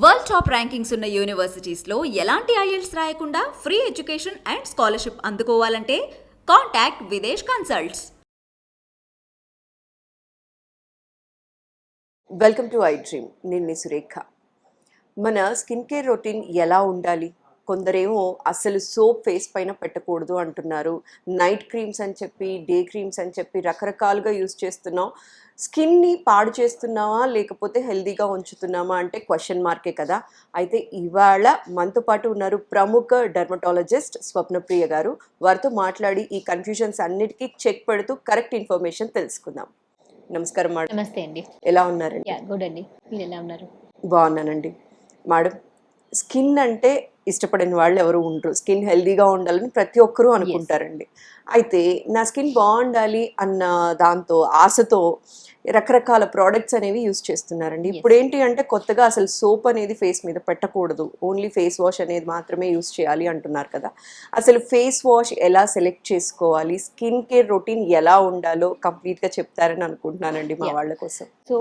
World top rankings ఉన్న యూనివర్సిటీస్లో ఎలాంటి IELTS రాయకుండా ఫ్రీ ఎడ్యుకేషన్ అండ్ స్కాలర్షిప్ అందుకోవాలంటే contact Videsh consults. Welcome to I dream. నేను సురేఖ. మన స్కిన్ కేర్ రొటీన్ ఎలా ఉండాలి? కొందరేమో అసలు సోప్ ఫేస్ పైన పెట్టకూడదు అంటున్నారు. నైట్ క్రీమ్స్ అని చెప్పి, డే క్రీమ్స్ అని చెప్పి రకరకాలుగా యూస్ చేస్తున్నాం. స్కిన్ని పాడు చేస్తున్నామా లేకపోతే హెల్దీగా ఉంచుతున్నామా అంటే క్వశ్చన్ మార్కే కదా. అయితే ఇవాళ మనతో పాటు ఉన్నారు ప్రముఖ డెర్మటాలజిస్ట్ స్వప్నప్రియ గారు. వారితో మాట్లాడి ఈ కన్ఫ్యూజన్స్ అన్నిటికీ చెక్ పెడుతూ కరెక్ట్ ఇన్ఫర్మేషన్ తెలుసుకుందాం. నమస్కారం మేడం. నమస్తే అండి. ఎలా ఉన్నారండి? గుడ్ అండి. మీరు ఎలా ఉన్నారు? బాగున్నానండి. మేడం, స్కిన్ అంటే ఇష్టపడిన వాళ్ళు ఎవరు ఉండరు. స్కిన్ హెల్దీగా ఉండాలని ప్రతి ఒక్కరూ అనుకుంటారండి. అయితే నా స్కిన్ బాగుండాలి అన్న దాంతో ఆశతో రకరకాల ప్రోడక్ట్స్ అనేవి యూస్ చేస్తున్నారండి. ఇప్పుడు ఏంటి అంటే కొత్తగా అసలు సోప్ అనేది ఫేస్ మీద పెట్టకూడదు, ఓన్లీ ఫేస్ వాష్ అనేది మాత్రమే యూస్ చేయాలి అంటున్నారు కదా. అసలు ఫేస్ వాష్ ఎలా సెలెక్ట్ చేసుకోవాలి, స్కిన్ కేర్ రొటీన్ ఎలా ఉండాలో కంప్లీట్గా చెప్తారని అనుకుంటున్నానండి మా వాళ్ళ కోసం. సో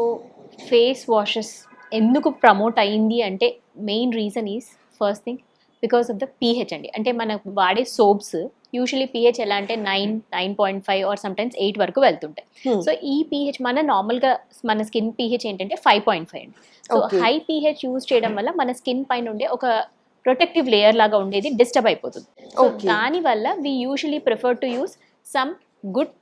ఫేస్ వాషెస్ ఎందుకు ప్రమోట్ అయింది అంటే main reason is first thing because of the pH అండి. అంటే మనం వాడే సోప్స్ యూజువలీ పీహెచ్ ఎలా అంటే 9.5 ఆర్ సమ్టైమ్స్ 8 వరకు వెళ్తుంటాయి. సో ఈ పీహెచ్ మన నార్మల్గా మన స్కిన్ పీహెచ్ ఏంటంటే 5.5 అండి. సో హై పీహెచ్ యూజ్ చేయడం వల్ల మన స్కిన్ పైన ఉండే ఒక ప్రొటెక్టివ్ లేయర్ లాగా ఉండేది డిస్టర్బ్ అయిపోతుంది. సో దానివల్ల we usually prefer to use some good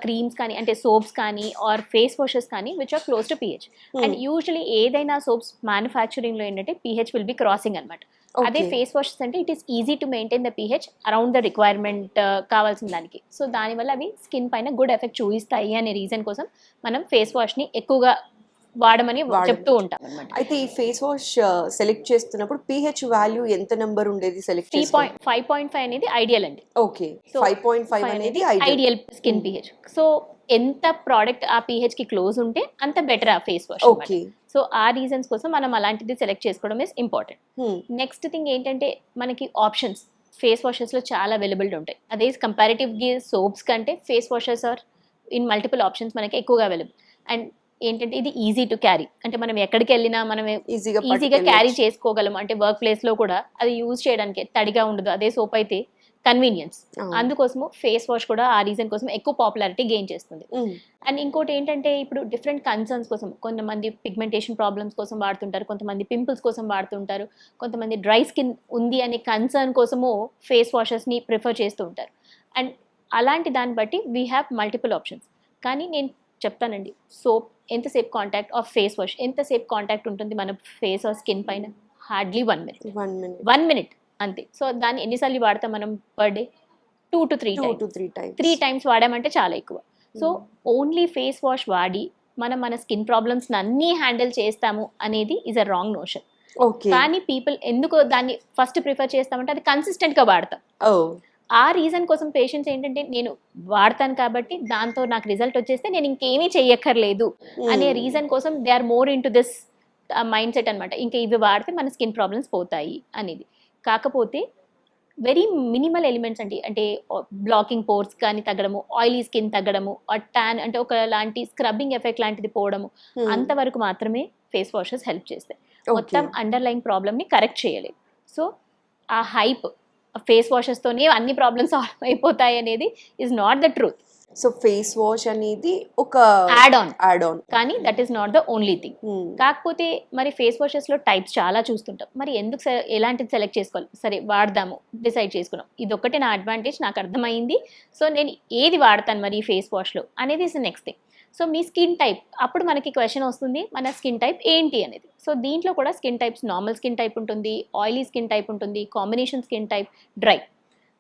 creams కానీ అంటే సోప్స్ కానీ ఆర్ ఫేస్ వాషెస్ కానీ which are close to pH. And usually ఏదైనా సోప్స్ మ్యానుఫ్యాక్చరింగ్లో ఏంటంటే పీహెచ్ విల్ బి క్రాసింగ్ అనమాట. అదే ఫేస్ వాషెస్ అంటే it is easy to maintain the pH around the requirement కావాల్సిన దానికి. సో దానివల్ల అవి స్కిన్ పైన గుడ్ ఎఫెక్ట్ చూపిస్తాయి అనే రీజన్ కోసం మనం ఫేస్ వాష్ని ఎక్కువగా వాడమని చెప్తూ ఉంటాం అన్నమాట. అయితే ఈ ఫేస్ వాష్ సెలెక్ట్ చేస్తున్నప్పుడు pH వాల్యూ ఎంత నెంబర్ ఉండేది సెలెక్ట్ 5.5 అనేది ఐడియల్ అండి. ఓకే, 5.5 అనేది ఐడియల్ స్కిన్ pH. సో ఎంత ప్రోడక్ట్ ఆ pH కి క్లోజ్ ఉంటే అంత బెటర్ ఆ ఫేస్ వాష్. ఓకే. సో ఆ రీజన్స్ కోసం మనం అలాంటిది సెలెక్ట్ చేసుకోవడం ఇస్ ఇంపార్టెంట్. నెక్స్ట్ థింగ్ ఏంటంటే మనకి ఆప్షన్స్ ఫేస్ వాషెస్లో చాలా అవైలబిలిటీ ఉంటాయి. అదే కంపారిటివ్గా సోప్స్ కంటే face washes are in multiple options మనకి ఎక్కువగా అవైలబుల్. అండ్ ఏంటంటే ఇది ఈజీ టు క్యారీ, అంటే మనం ఎక్కడికి వెళ్ళినా మనం ఈజీగా క్యారీ చేసుకోగలం. అంటే వర్క్ ప్లేస్లో కూడా అది యూజ్ చేయడానికి తడిగా ఉండదు. అదే సోప్ అయితే కన్వీనియన్స్. అందుకోసము ఫేస్ వాష్ కూడా ఆ రీజన్ కోసం ఎక్కువ పాపులారిటీ గెయిన్ చేస్తుంది. అండ్ ఇంకోటి ఏంటంటే ఇప్పుడు డిఫరెంట్ కన్సర్న్స్ కోసం కొంతమంది పిగ్మెంటేషన్ ప్రాబ్లమ్స్ కోసం వాడుతుంటారు, కొంతమంది పింపుల్స్ కోసం వాడుతుంటారు, కొంతమంది డ్రై స్కిన్ ఉంది అనే కన్సర్న్ కోసము ఫేస్ వాషెస్ని ప్రిఫర్ చేస్తూ ఉంటారు. అండ్ అలాంటి దాన్ని బట్టి వీ హ్యావ్ మల్టిపుల్ ఆప్షన్స్. కానీ నేను చెప్తానండి, సోప్ ఎంతసేపు కాంటాక్ట్ ఆఫ్ ఫేస్ వాష్ ఎంతసేపు కాంటాక్ట్ ఉంటుంది మన ఫేస్ ఆర్ స్కిన్ పైన? హార్డ్లీ 1 మినిట్ అంతే. సో దాన్ని ఎన్నిసార్లు వాడతాం మనం పర్ డే? 2 to 3 టైమ్స్ వాడామంటే చాలా ఎక్కువ. సో ఓన్లీ ఫేస్ వాష్ వాడి మనం మన స్కిన్ ప్రాబ్లమ్స్ అన్నీ హ్యాండిల్ చేస్తాము అనేది ఈజ్ అ రాంగ్ నోషన్. కానీ పీపుల్ ఎందుకు దాన్ని ఫస్ట్ ప్రిఫర్ చేస్తామంటే అది కన్సిస్టెంట్గా వాడతాం. ఆ రీజన్ కోసం పేషెంట్స్ ఏంటంటే నేను వాడతాను కాబట్టి దాంతో నాకు రిజల్ట్ వచ్చేస్తే నేను ఇంకేమీ చెయ్యక్కర్లేదు అనే రీజన్ కోసం they are more into this mindset అనమాట. ఇంకా ఇవి వాడితే మన స్కిన్ ప్రాబ్లమ్స్ పోతాయి అనేది. కాకపోతే వెరీ మినిమల్ ఎలిమెంట్స్ అంటే బ్లాకింగ్ పోర్స్ కానీ తగ్గడము, ఆయిలీ స్కిన్ తగ్గడము, ట్యాన్ అంటే ఒక లాంటి స్క్రబ్బింగ్ ఎఫెక్ట్ లాంటిది పోవడము, అంతవరకు మాత్రమే ఫేస్ వాషెస్ హెల్ప్ చేస్తాయి. మొత్తం అండర్లైన్ ప్రాబ్లమ్ని కరెక్ట్ చేయలేదు. సో ఆ హైప్ ఫేస్ వాషెస్తోనే అన్ని ప్రాబ్లమ్స్ సాల్వ్ అయిపోతాయి అనేది is not the truth. So face wash అనేది ఒక యాడ్ ఆన్ కానీ that is not the only thing. కాకపోతే మరి ఫేస్ వాషెస్లో టైప్స్ చాలా చూస్తుంటాం. మరి ఎందుకు ఎలాంటిది సెలెక్ట్ చేసుకోవాలి? సరే వాడదాము, డిసైడ్ చేసుకున్నాం, ఇది ఒకటి నా అడ్వాంటేజ్ నాకు అర్థమైంది, సో నేను ఏది వాడతాను మరి ఈ ఫేస్ వాష్లో అనేది is next thing. So me skin type, అప్పుడు మనకి క్వశ్చన్ వస్తుంది మన స్కిన్ టైప్ ఏంటి అనేది. సో దీంట్లో కూడా skin types normal skin type ఉంటుంది, ఆయిలీ స్కిన్ టైప్ ఉంటుంది, combination skin type, dry.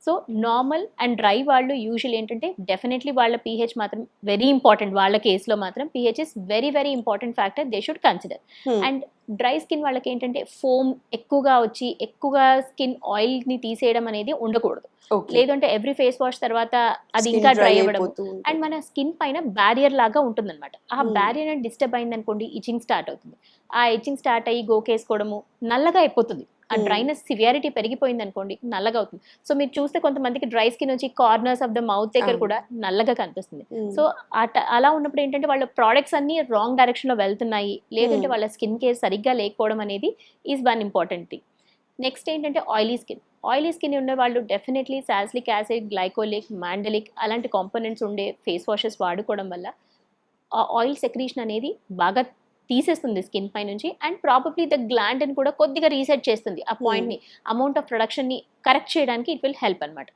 So normal and dry వాళ్ళు యూజువల్ ఏంటంటే డెఫినెట్లీ వాళ్ళ పీహెచ్ మాత్రం వెరీ ఇంపార్టెంట్. వాళ్ళ కేసులో మాత్రం pH is very very important factor they should consider. And dry skin వాళ్ళకి ఏంటంటే ఫోమ్ ఎక్కువగా వచ్చి ఎక్కువగా స్కిన్ ఆయిల్ని తీసేయడం అనేది ఉండకూడదు. లేదంటే ఎవ్రీ ఫేస్ వాష్ తర్వాత అది ఇంకా డ్రై అవ్వడం అండ్ మన స్కిన్ పైన బ్యారియర్ లాగా ఉంటుందన్నమాట. ఆ బ్యారియర్ డిస్టర్బ్ అయింది అనుకోండి, ఇచింగ్ స్టార్ట్ అవుతుంది. ఆ ఇచింగ్ స్టార్ట్ అయ్యి గోకేసుకోవడము, నల్లగా అయిపోతుంది ఆ డ్రైనెస్ సివియారిటీ పెరిగిపోయింది అనుకోండి నల్లగా అవుతుంది. సో మీరు చూస్తే కొంతమందికి డ్రై స్కిన్ వచ్చి కార్నర్స్ ఆఫ్ ద మౌత్ దగ్గర కూడా నల్లగా కనిపిస్తుంది. సో అలా ఉన్నప్పుడు ఏంటంటే వాళ్ళ ప్రోడక్ట్స్ అన్ని రాంగ్ డైరెక్షన్ లో వెళ్తున్నాయి, లేదంటే వాళ్ళ స్కిన్ కేర్ సరిగ్గా లేకపోవడం అనేది is one important thing. Next ఏంటంటే ఆయిలీ స్కిన్ ఉండే వాళ్ళు definitely salicylic acid, glycolic, mandelic అలాంటి కాంపోనెంట్స్ ఉండే ఫేస్ వాషెస్ వాడుకోవడం వల్ల ఆ ఆయిల్ సెక్రీషన్ అనేది బాగా తీసేస్తుంది స్కిన్ పై నుంచి, అండ్ ప్రాబబ్లీ ద గ్లాండ్ అని కూడా కొద్దిగా రీసెట్ చేస్తుంది. ఆ పాయింట్ ని, అమౌంట్ ఆఫ్ ప్రొడక్షన్ ని కరెక్ట్ చేయడానికి ఇట్ విల్ హెల్ప్ అనమాట.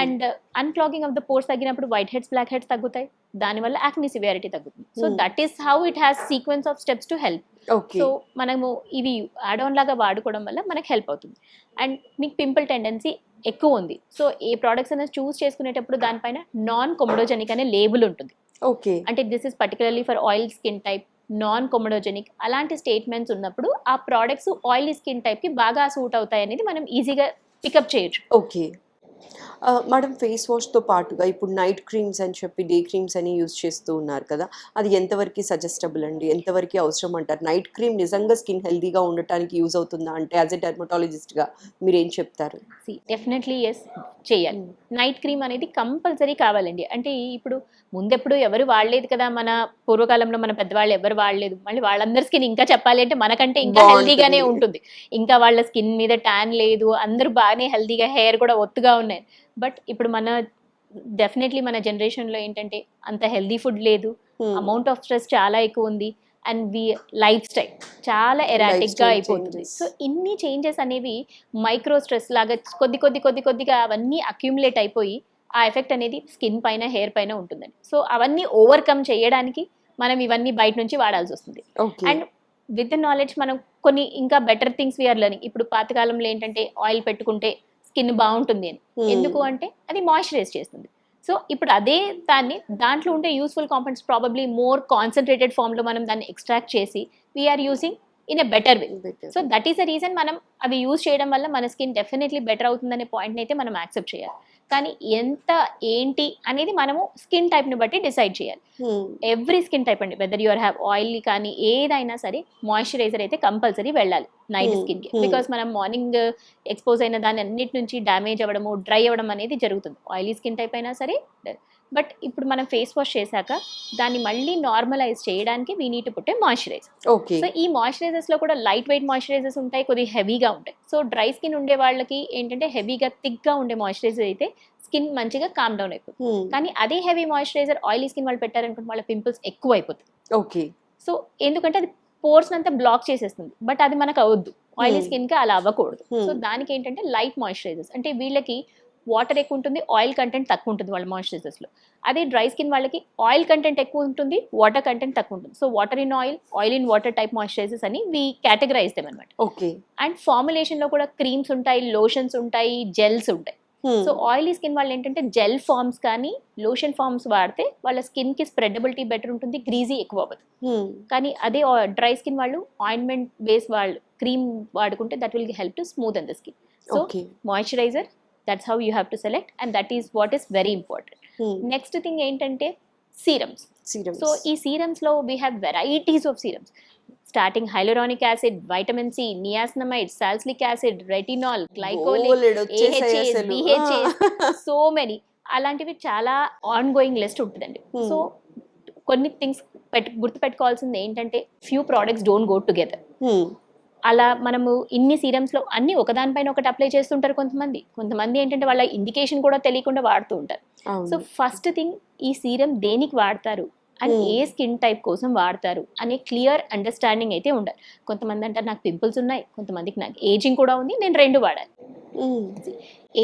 అండ్ అన్క్లాగింగ్ ఆఫ్ ద పోర్స్ తగ్గినప్పుడు వైట్ హెడ్స్, బ్లాక్ హెడ్స్ తగ్గుతాయి, దానివల్ల యాక్ని సివియారిటీ తగ్గుతుంది. So that is how it has sequence of steps to help. So మనము ఇవి యాడ్ ఆన్ లాగా వాడుకోవడం వల్ల మనకు హెల్ప్ అవుతుంది. అండ్ మీకు పింపుల్ టెండెన్సీ ఎక్కువ ఉంది, సో ఏ ప్రోడక్ట్స్ అయినా చూస్ చేసుకునేటప్పుడు దానిపైన నాన్ కొమడోజెనిక్ అనే లేబుల్ ఉంటుంది. ఓకే, అంటే this is particularly for oil skin type, non comedogenic అలాంటి స్టేట్మెంట్స్ ఉన్నప్పుడు ఆ ప్రోడక్ట్స్ ఆయిలీ స్కిన్ టైప్ కి బాగా సూట్ అవుతాయి అనేది మనం ఈజీగా పికప్ చేయొచ్చు. ఓకే మేడం, ఫేస్ వాష్తో పాటుగా ఇప్పుడు నైట్ క్రీమ్స్ అని చెప్పి డే క్రీమ్స్ అని యూజ్ చేస్తూ ఉన్నారు కదా, అది ఎంతవరకు సజెస్టబుల్ అండి, ఎంతవరకు అవసరం అంటారు? నైట్ క్రీమ్ నిజంగా స్కిన్ హెల్దీగా ఉండటానికి యూజ్ అవుతుందా అంటే యాజ్ ఎ డెర్మటాలజిస్ట్గా మీరు ఏం చెప్తారు? డెఫినెట్లీ ఎస్, చేయాలి. నైట్ క్రీమ్ అనేది కంపల్సరీ కావాలండి. అంటే ఇప్పుడు ముందెప్పుడు ఎవరు వాడలేదు కదా, మన పూర్వకాలంలో మన పెద్దవాళ్ళు ఎవరు వాడలేదు, మళ్ళీ వాళ్ళందరి స్కిన్ ఇంకా చెప్పాలి అంటే మనకంటే ఇంకా హెల్దీగానే ఉంటుంది. ఇంకా వాళ్ళ స్కిన్ మీద ట్యాన్ లేదు, అందరూ బాగానే హెల్దీగా, హెయిర్ కూడా ఒత్తుగా ఉన్నాయి. బట్ ఇప్పుడు డెఫినెట్లీ మన జనరేషన్లో ఏంటంటే అంత హెల్దీ ఫుడ్ లేదు, అమౌంట్ ఆఫ్ స్ట్రెస్ చాలా ఎక్కువ ఉంది, అండ్ లైఫ్ స్టైల్ చాలా ఎరాటిక్గా అయిపోతుంది. సో ఇన్ని చేంజెస్ అనేవి మైక్రో స్ట్రెస్ లాగా కొద్దిగా అవన్నీ అక్యుములేట్ అయిపోయి ఆ ఎఫెక్ట్ అనేది స్కిన్ పైన, హెయిర్ పైన ఉంటుందండి. సో అవన్నీ ఓవర్కమ్ చేయడానికి మనం ఇవన్నీ బయట నుంచి వాడాల్సి వస్తుంది. అండ్ విత్ ద నాలెడ్జ్ మనం కొన్ని ఇంకా బెటర్ థింగ్స్ వీఆర్ లెర్నింగ్. ఇప్పుడు పాతకాలంలో ఏంటంటే ఆయిల్ పెట్టుకుంటే స్కిన్ బాగుంటుంది అని, ఎందుకు అంటే అది మాయిశ్చరైజ్ చేస్తుంది. సో ఇప్పుడు అదే దాంట్లో ఉండే useful compounds probably more concentrated ఫామ్లో మనం దాన్ని ఎక్స్ట్రాక్ట్ చేసి we are using in a better way. So that is the reason మనం అవి యూజ్ చేయడం వల్ల మన స్కిన్ డెఫినెట్లీ బెటర్ అవుతుందనే పాయింట్ని అయితే మనం యాక్సెప్ట్ చేయాలి. కానీ ఎంత ఏంటి అనేది మనము స్కిన్ టైప్ని బట్టి డిసైడ్ చేయాలి. ఎవ్రీ స్కిన్ టైప్ అండి, వెదర్ యూఆర్ హ్యావ్ ఆయిల్ కానీ ఏదైనా సరే మాయిశ్చరైజర్ అయితే కంపల్సరీ వెళ్ళాలి నైట్ స్కిన్కి. బికాస్ మనం మార్నింగ్ ఎక్స్పోజ్ అయిన దాని అన్నిటి నుంచి డ్యామేజ్ అవ్వడము, డ్రై అవ్వడం అనేది జరుగుతుంది, ఆయిలీ స్కిన్ టైప్ అయినా సరే. బట్ ఇప్పుడు మనం ఫేస్ వాష్ చేశాక దాన్ని మళ్ళీ నార్మలైజ్ చేయడానికి we need to put a moisturiser. So ఈ మాయిశ్చరైజర్స్ లో కూడా లైట్ వెయిట్ మాయిశ్చరైజర్స్ ఉంటాయి, కొద్దిగా హెవీగా ఉంటాయి. సో డ్రై స్కిన్ ఉండే వాళ్ళకి ఏంటంటే హెవీగా థిక్గా ఉండే మాయిశ్చరైజర్ అయితే స్కిన్ మంచిగా కామ్ డౌన్ అయిపోతుంది. కానీ అదే హెవీ మాయిశ్చరైజర్ ఆయిలీ స్కిన్ వాళ్ళు పెట్టారనుకుంటే వాళ్ళ పింపుల్స్ ఎక్కువ అయిపోతుంది. ఓకే, సో ఎందుకంటే అది పోర్స్ అంతా బ్లాక్ చేసేస్తుంది, బట్ అది మనకు అవద్దు, ఆయిలీ స్కిన్ కి అలా అవ్వకూడదు. సో దానికి ఏంటంటే లైట్ మాయిశ్చరైజర్స్, అంటే వీళ్ళకి వాటర్ ఎక్కువ ఉంటుంది, ఆయిల్ కంటెంట్ తక్కువ ఉంటుంది వాళ్ళ మాయిశ్చరైజర్స్లో. అదే డ్రై స్కిన్ వాళ్ళకి ఆయిల్ కంటెంట్ ఎక్కువ ఉంటుంది, వాటర్ కంటెంట్ తక్కువ ఉంటుంది. So water in oil, oil in water type moisturizers అని వి కేటగరైజ్ దెమ్ అనమాట. ఓకే, అండ్ ఫార్ములేషన్లో కూడా క్రీమ్స్ ఉంటాయి, లోషన్స్ ఉంటాయి, జెల్స్ ఉంటాయి. సో ఆయిలీ స్కిన్ వాళ్ళు ఏంటంటే జెల్ ఫార్మ్స్ కానీ లోషన్ ఫార్మ్స్ వాడితే వాళ్ళ స్కిన్ కి స్ప్రెడబిలిటీ బెటర్ ఉంటుంది, గ్రీజీ ఎక్కువ అవ్వదు. కానీ అదే డ్రై స్కిన్ వాళ్ళు ఆయింట్మెంట్ బేస్ వాళ్ళు క్రీమ్ వాడుకుంటే that will help to smooth an the skin. So moisturiser, that's how you have to select, and that is what is very important. Next thing ఏంటంటే serums. So ఈ serums లో we have varieties of serums, starting hyaluronic acid, vitamin C, niacinamide, salicylic acid, retinol, glycolic, AHAs, BHAs, so many. అలాంటివి చాలా on going list ఉంటుందండి. So కొన్ని things గుర్తుపెట్టుకోవాల్సింది ఏంటంటే few products don't go together. అలా మనము ఇన్ని సీరమ్స్లో అన్ని ఒకదానిపైన ఒకటి అప్లై చేస్తుంటారు కొంతమంది ఏంటంటే వాళ్ళ ఇండికేషన్ కూడా తెలియకుండా వాడుతూ ఉంటారు. సో ఫస్ట్ థింగ్, ఈ సీరం దేనికి వాడతారు అండ్ ఏ స్కిన్ టైప్ కోసం వాడతారు అనే క్లియర్ అండర్స్టాండింగ్ అయితే ఉండాలి. కొంతమంది అంటారు నాకు పింపుల్స్ ఉన్నాయి, కొంతమందికి నాకు ఏజింగ్ కూడా ఉంది, నేను రెండు వాడాలి.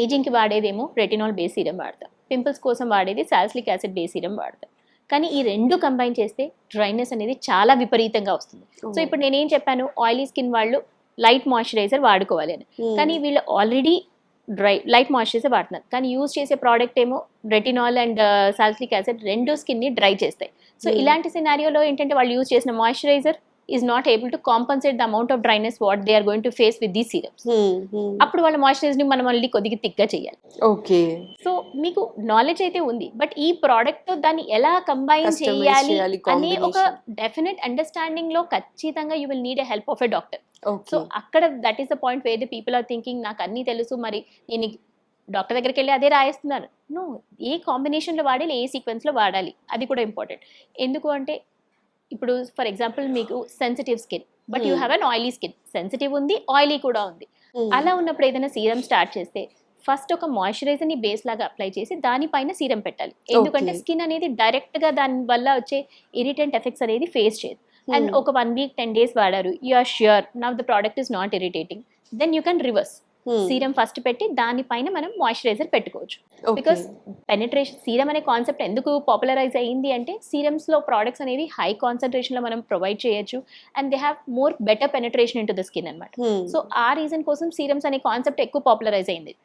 ఏజింగ్కి వాడేదేమో రెటినాల్ బేస్ సీరం వాడతాం, పింపుల్స్ కోసం వాడేది సాలిసిలిక్ యాసిడ్ బేస్ సీరం వాడతాం. కానీ ఈ రెండు కంబైన్ చేస్తే డ్రైనెస్ అనేది చాలా విపరీతంగా వస్తుంది. సో ఇప్పుడు నేనేం చెప్పాను, ఆయిలీ స్కిన్ వాళ్ళు లైట్ మాయిశ్చరైజర్ వాడుకోవాలి అని, కానీ వీళ్ళు ఆల్రెడీ లైట్ మాయిశ్చరైజర్ వాడుతున్నారు, కానీ యూజ్ చేసే ప్రోడక్ట్ ఏమో రెటినాల్ అండ్ సాలిసిలిక్ యాసిడ్ రెండు స్కిన్ని డ్రై చేస్తాయి. సో ఇలాంటి సినారియోలో ఏంటంటే వాళ్ళు యూజ్ చేసిన moisturizer is not able to compensate the amount of dryness what they are going to face with these serums. అప్పుడు వాళ్ళ మాయిశ్చరైజ్ ని మనం మళ్ళీ కొద్దిగా థిక్గా చేయాలి. ఓకే. సో మీకు నాలెడ్జ్ అయితే ఉంది, బట్ ఈ ప్రోడక్ట్ తో దాన్ని ఎలా కంబైన్ చేయాలి చేయాలి, అనే ఒక combination. డెఫినెట్ అండర్స్టాండింగ్ లో ఖచ్చితంగా you will need a help of a doctor. So okay. అక్కడ that is the point where the people are thinking నాకు అన్నీ తెలుసు, మరి నేను డాక్టర్ దగ్గరికి వెళ్ళి అదే రాయిస్తున్నారు. నో, ఏ కాంబినేషన్లో వాడాలి, ఏ సీక్వెన్స్లో వాడాలి, అది కూడా ఇంపార్టెంట్. ఎందుకు అంటే ఇప్పుడు ఫర్ ఎగ్జాంపుల్ మీకు sensitive skin, but you have an oily skin, sensitive ఉంది, ఆయిలీ కూడా ఉంది. అలా ఉన్నప్పుడు ఏదైనా సీరం స్టార్ట్ చేస్తే ఫస్ట్ ఒక మాయిశ్చరైజర్ ని బేస్ లాగా అప్లై చేసి దానిపైన సీరం పెట్టాలి. ఎందుకంటే Okay. స్కిన్ అనేది డైరెక్ట్ గా దాని వల్ల వచ్చే ఇరిటెంట్ ఎఫెక్ట్స్ అనేది ఫేస్ చేయదు. అండ్ ఒక 1 week 10 days వాడారు, you are sure now the product is not irritating, then you can reverse. Serum first పెట్టి దానిపైన మనం మాయిశ్చరైజర్ పెట్టుకోవచ్చు. బికాస్ పెనిట్రేషన్ సీరం అనే కాన్సెప్ట్ ఎందుకు పాపులరైజ్ అయ్యింది అంటే సీరమ్స్ లో ప్రోడక్ట్స్ అనేవి హై కాన్సన్ట్రేషన్ లో మనం ప్రొవైడ్ చేయొచ్చు and they have more better penetration in to the skin అనమాట. సో ఆ రీజన్ కోసం సీరమ్స్ అనే కాన్సెప్ట్ ఎక్కువ పాపులరైజ్ అయింది.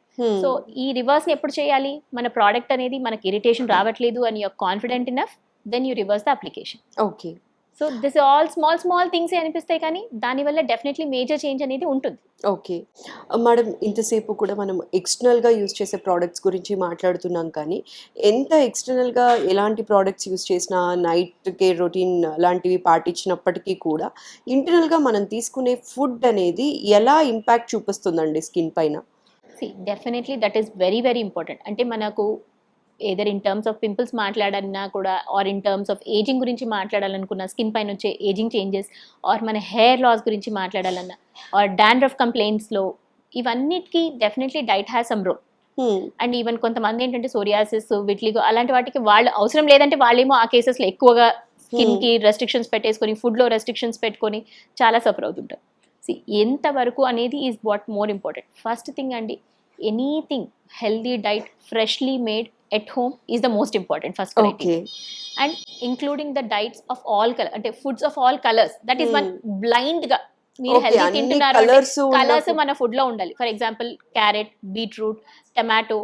సో ఈ రివర్స్ ని ఎప్పుడు చేయాలి, మన ప్రోడక్ట్ అనేది మనకి ఇరిటేషన్ రావట్లేదు అని you're confident enough, then you reverse the application. Okay. So this all small things అనిపిస్తాయి, కానీ దానివల్ల డెఫినెట్లీ మేజర్ చేంజ్ అనేది ఉంటుంది. ఓకే మేడం, ఇంతసేపు కూడా మనం ఎక్స్టర్నల్గా యూజ్ చేసే ప్రోడక్ట్స్ గురించి మాట్లాడుతున్నాం, కానీ ఎంత ఎక్స్టర్నల్గా ఎలాంటి ప్రోడక్ట్స్ యూజ్ చేసినా నైట్ కేర్ రొటీన్ లాంటివి పాటించినప్పటికీ కూడా ఇంటర్నల్గా మనం తీసుకునే ఫుడ్ అనేది ఎలా ఇంపాక్ట్ చూపిస్తుందండి స్కిన్ పైన? Definitely that is very very important. అంటే మనకు either in terms of pimples మాట్లాడాలన్నా కూడా, or in terms of ageing గురించి మాట్లాడాలనుకున్న, స్కిన్ పైన వచ్చే ఏజింగ్ చేంజెస్, ఆర్ మన హెయిర్ లాస్ గురించి మాట్లాడాలన్నా, ఆర్ డాండ్రఫ్ కంప్లైంట్స్లో, ఇవన్నిటికీ definitely diet has some role. And even కొంతమంది ఏంటంటే సోరియాసిస్, విట్లిగో అలాంటి వాటికి వాళ్ళు అవసరం లేదంటే వాళ్ళేమో ఆ కేసెస్లో ఎక్కువగా స్కిన్కి రెస్ట్రిక్షన్స్ పెట్టేసుకొని, ఫుడ్లో రెస్ట్రిక్షన్స్ పెట్టుకొని చాలా సఫర్ అవుతుంటారు. ఎంతవరకు అనేది is what more important. First thing అండి, anything healthy diet freshly made at home is the most important first criteria. And including the diets of all color, ante foods of all colors, that is one blind ga మీరు healthy తింటున్నారు colours మన food లో ఉండాలి. For example carrot, beetroot, tomato,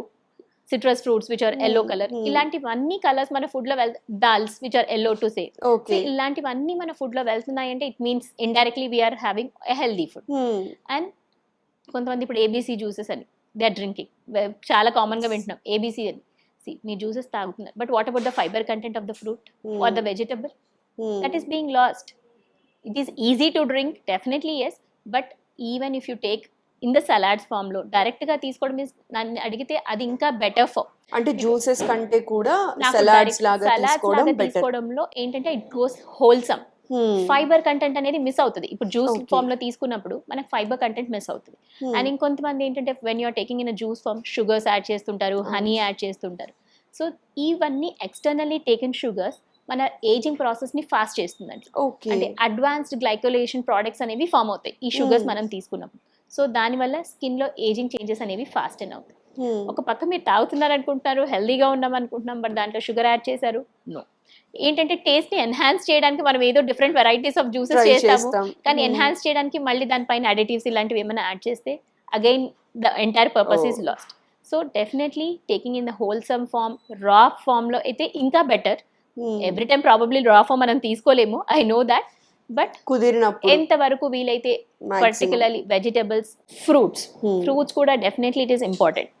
citrus fruits which are yellow colour, ఇలాంటివన్నీ colours మన food లో dals which are yellow to say, ఇలాంటివన్నీ మన ఫుడ్ లో వెళ్తున్నాయి అంటే it means indirectly we are having a healthy food. And కొంతమంది ఇప్పుడు ఏబీసీ జ్యూసెస్ అని దే ఆర్ డ్రింకింగ్, చాలా కామన్ గా వింటున్నాం ఏబీసీ అని. మీ జ్యూసెస్ తాగుతున్నారు, but what about the fibre content of the fruit or the vegetable? That is being lost. It is easy to drink, definitely yes, but even if you take in the salads form లో direct గా తీసుకోవడం means నన్ను అడిగితే అది ఇంకా better for. అంటే juices కంటే కూడా సలాడ్స్ లాగా తీసుకోవడంలో ఏంటంటే it goes wholesome. Fibre content అనేది మిస్ అవుతుంది. ఇప్పుడు జ్యూస్ ఫామ్ లో తీసుకున్నప్పుడు మనకు ఫైబర్ కంటెంట్ మిస్ అవుతుంది. అండ్ ఇంకొంతమంది ఏంటంటే when you're taking in juice form sugars add చేస్తుంటారు, హనీ యాడ్ చేస్తుంటారు. సో ఇవన్నీ ఎక్స్టర్నల్లీ టేకెన్ షుగర్స్ మన ఏజింగ్ ప్రాసెస్ ని ఫాస్ట్ చేస్తుందండి. అంటే అడ్వాన్స్డ్ గ్లైకోలేషన్ ప్రోడక్ట్స్ అనేవి ఫామ్ అవుతాయి ఈ షుగర్స్ మనం తీసుకున్నప్పుడు. సో దానివల్ల స్కిన్ లో ఏజింగ్ చేంజెస్ అనేవి ఫాస్ట్ అని అవుతాయి. ఒక పక్క మీరు తాగుతున్నారు అనుకుంటున్నారు, హెల్దీగా ఉన్నాం అనుకుంటున్నాం, బట్ దాంట్లో షుగర్ యాడ్ చేశారు. నో, ఏంటంటే టేస్ట్ ని ఎన్హాన్స్ చేయడానికి మనం ఏదో డిఫరెంట్ వెరైటీస్ ఆఫ్ జ్యూసెస్ చేస్తాము, కానీ ఎన్హాన్స్ చేయడానికి మళ్ళీ దానిపైన అడిటివ్స్ ఇలాంటివి ఏమైనా యాడ్ చేస్తే again the entire purpose is lost. So definitely taking in the wholesome form, raw form లో అయితే ఇంకా better. Every time probably raw form మనం తీసుకోలేము, ఐ నో దాట్, బట్ కుదిరినప్పుడు ఎంతవరకు వీలైతే పర్టికులర్లీ వెజిటబుల్స్, ఫ్రూట్స్ కూడా డెఫినెట్లీ ఇట్ ఈస్ ఇంపార్టెంట్.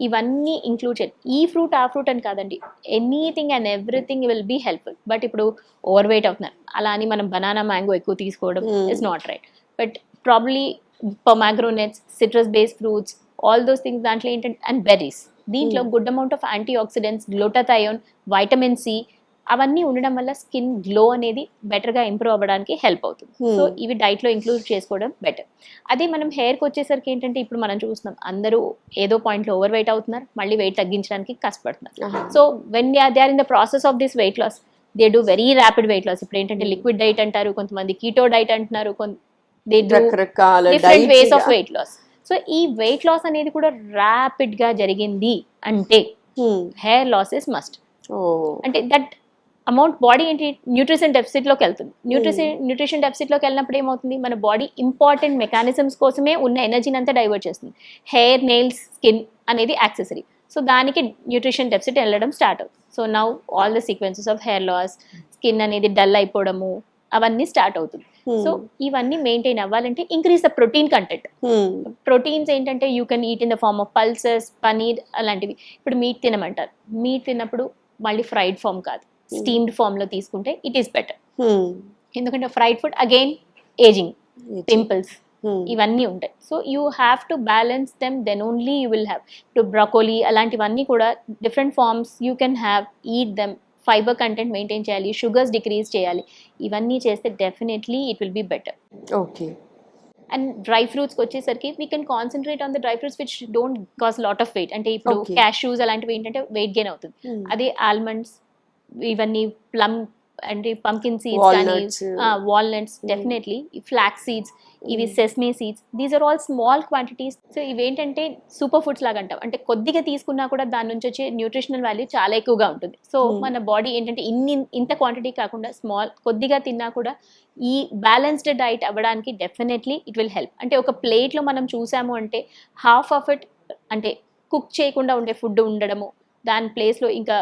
ఇవన్నీ ఇంక్లూడ్ చేయాలి. ఈ ఫ్రూట్ ఆ ఫ్రూట్ అని కాదండి, anything and everything will be helpful. But ఇప్పుడు ఓవర్ వెయిట్ అవుతున్నారు, అలా అని మనం బనానా, మ్యాంగో ఎక్కువ తీసుకోవడం is not right. But probably pomegranates, citrus based fruits, all those things దాంట్లో ఏంటంటే, అండ్ బెర్రీస్, దీంట్లో good amount of antioxidants, glutathione, vitamin C అవన్నీ ఉండడం వల్ల స్కిన్ గ్లో అనేది బెటర్గా ఇంప్రూవ్ అవ్వడానికి హెల్ప్ అవుతుంది. సో ఇవి డైట్లో ఇంక్లూడ్ చేసుకోవడం బెటర్. అదే మనం హెయిర్కి వచ్చేసరికి ఏంటంటే ఇప్పుడు మనం చూస్తున్నాం అందరూ ఏదో పాయింట్లో ఓవర్ వెయిట్ అవుతున్నారు, మళ్ళీ వెయిట్ తగ్గించడానికి కష్టపడుతున్నారు. So when they are in the process of this weight loss, they do very rapid weight loss. ఇప్పుడు ఏంటంటే లిక్విడ్ డైట్ అంటారు, కొంతమంది కీటో డైట్ అంటున్నారు, they do different ways of weight loss. So ఈ వెయిట్ లాస్ అనేది కూడా rapid గా జరిగింది అంటే హెయిర్ లాస్ ఇస్ మస్ట్. అంటే దట్ అమౌంట్ బాడీ ఏంటి న్యూట్రిషన్ డెఫిసిట్లోకి వెళ్తుంది. న్యూట్రిషన్ డెఫిసిట్లోకి వెళ్ళినప్పుడు ఏమవుతుంది, మన బాడీ ఇంపార్టెంట్ మెకానిజమ్స్ కోసమే ఉన్న ఎనర్జీని అంతా డైవర్ట్ చేస్తుంది. హెయిర్, నెయిల్స్, స్కిన్ అనేది యాక్సెసరీ. సో దానికి న్యూట్రిషన్ డెఫిసిట్ వెళ్ళడం స్టార్ట్ అవుతుంది. So now all the sequences of hair loss, skin అనేది డల్ అయిపోవడము అవన్నీ స్టార్ట్ అవుతుంది. సో ఇవన్నీ మెయింటైన్ అవ్వాలంటే increase the protein content. Proteins ఏంటంటే you can eat in the form of pulses, paneer అలాంటివి. ఇప్పుడు మీట్ తినమంటారు, మీట్ తిన్నప్పుడు మళ్ళీ ఫ్రైడ్ ఫామ్ కాదు, స్టీమ్డ్ ఫామ్లో తీసుకుంటే ఇట్ ఈస్ బెటర్. ఎందుకంటే fried food again ageing, pimples ఇవన్నీ ఉంటాయి. So you have to balance them, then only you will have. ఇప్పుడు బ్రకోలీ అలాంటివన్నీ కూడా different forms you can have, eat them. Fibre content maintain చేయాలి, sugars decrease చేయాలి. ఇవన్నీ చేస్తే definitely it will be better. Okay. And dry ఫ్రూట్స్కి వచ్చేసరికి we can concentrate on the dry fruits which don't cause lot of weight. అంటే ఇప్పుడు Okay. Cashews అలాంటివి ఏంటంటే వెయిట్ గెయిన్ అవుతుంది. అదే ఆల్మండ్స్, ఇవన్నీ ప్లమ్ అంటే పంకిన్ సీడ్స్ కానీ, Walnuts. Walnuts, definitely flax seeds, ఇవి sesame seeds, these are all small quantities. So ఇవేంటంటే సూపర్ ఫుడ్స్ లాగా అంటాం, అంటే కొద్దిగా తీసుకున్నా కూడా దాని నుంచి వచ్చే న్యూట్రిషనల్ వాల్యూ చాలా ఎక్కువగా ఉంటుంది. సో మన బాడీ ఏంటంటే ఇంత క్వాంటిటీ కాకుండా స్మాల్ కొద్దిగా తిన్నా కూడా ఈ బ్యాలెన్స్డ్ డైట్ అవ్వడానికి డెఫినెట్లీ ఇట్ విల్ హెల్ప్. అంటే ఒక ప్లేట్లో మనం చూసాము అంటే హాఫ్ ఆఫ్ ఇట్ అంటే కుక్ చేయకుండా ఉండే ఫుడ్ ఉండడము, దాని ప్లేస్లో ఇంకా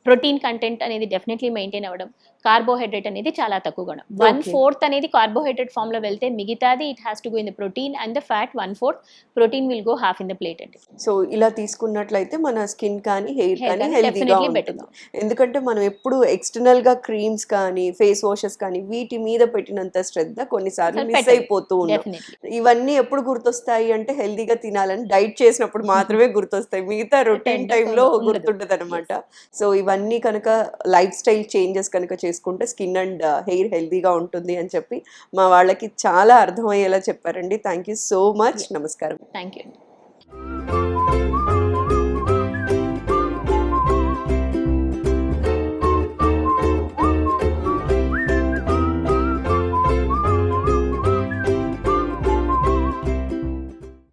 ప్రోటీన్ కంటెంట్ అనేది డెఫినెట్లీ మెయింటైన్ అవ్వడం, కార్బోహైడ్రేట్ అనేది చాలా తక్కువగా ఉండడం. 1/4 అనేది కార్బోహైడ్రేట్ ఫామ్లో వెళ్తే మిగతాది it has to go in the protein and the fat. 1/4 protein will go half in the plate అండి. సో ఇలా తీసుకున్నట్లయితే మన స్కిన్ కానీ హెయిర్ Hair కానీ కానీ హెల్తీగా definitely ఉంటుంది. better. ఎందుకంటే మనం ఎప్పుడు ఎక్స్టర్నల్ గా క్రీమ్స్ కానీ ఫేస్ వాషెస్ కానీ వీటి మీద పెట్టినంత శ్రద్ధ కొన్నిసార్లు మిస్ పెట్టదు. అయిపోతూ ఉన్నాం. డెఫినెట్లీ ఇవన్నీ ఎప్పుడు గుర్తొస్తాయి అంటే హెల్తీగా తినాలని డైట్ చేసినప్పుడు మాత్రమే గుర్తొస్తాయి, మిగతా రొటీన్ Time టైంలో ఉండదు. గుర్తుండదు అనమాట. సో ఇవన్నీ కనుక లైఫ్ స్టైల్ చేంజెస్ కనుక చేసుకుంటే స్కిన్ అండ్ హెయిర్ హెల్తీగా ఉంటుంది అని చెప్పి మా వాళ్ళకి చాలా అర్థమయ్యేలా చెప్పారండి. Thank you so much. నమస్కారం. Thank you.